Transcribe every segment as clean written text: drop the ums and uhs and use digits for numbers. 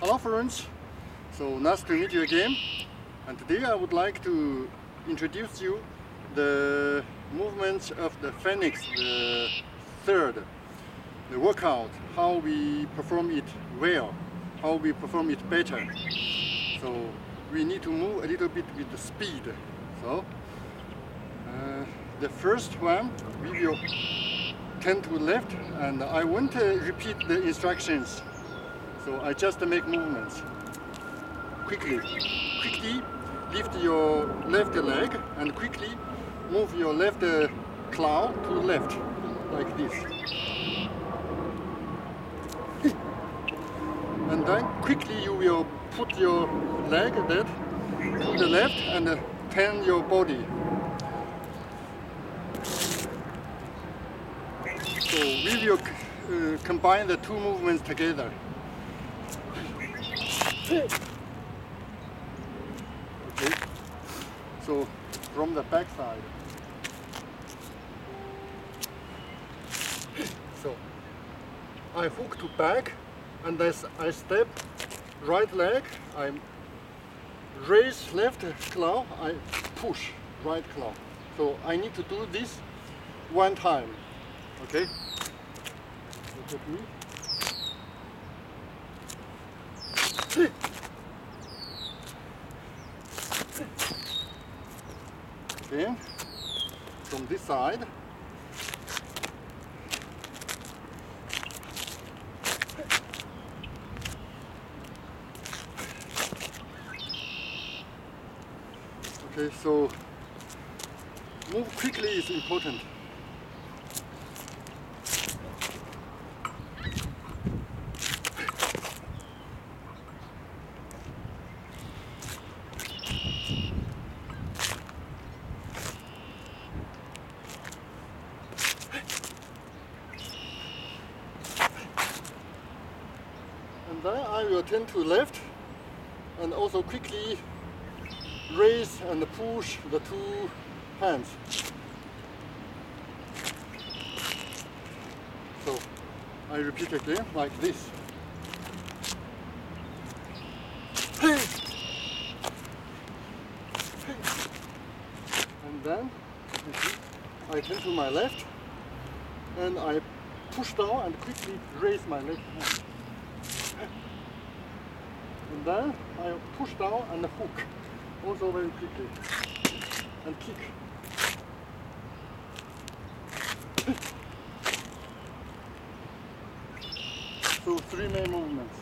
Hello friends, so nice to meet you again, and today I would like to introduce you the movements of the Phoenix, the third, the workout, how we perform it well, how we perform it better. So we need to move a little bit with the speed. So the first one we will turn to left, and I won't repeat the instructions. So I just make movements quickly. Quickly lift your left leg and quickly move your left claw to the left, like this. And then quickly you will put your leg that to the left and turn your body. So we will combine the two movements together. Okay, so from the back side. So I hook to back, and as I step right leg, I raise left claw, I push right claw. So I need to do this one time. Okay? Look at me. Again, from this side. Okay, so move quickly is important. And then I will turn to left and also quickly raise and push the two hands. So I repeat again like this. And then I turn to my left and I push down and quickly raise my left hand. And then I push down and hook, also very quickly, and kick. So 3 main movements.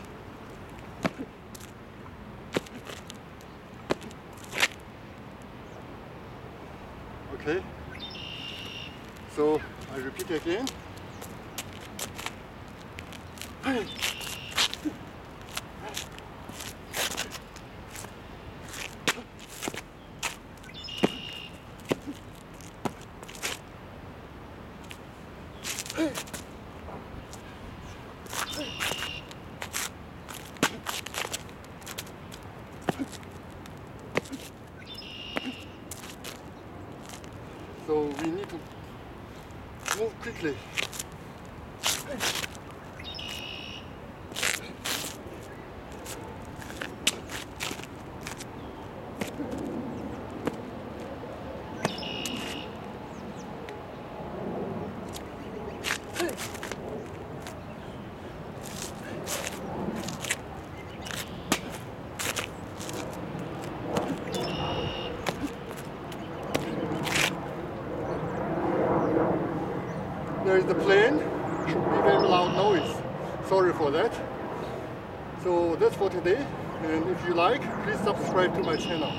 Okay, so I repeat again. So we need to move quickly. There is the plane, should be very loud noise. Sorry for that. So that's for today, and if you like, please subscribe to my channel.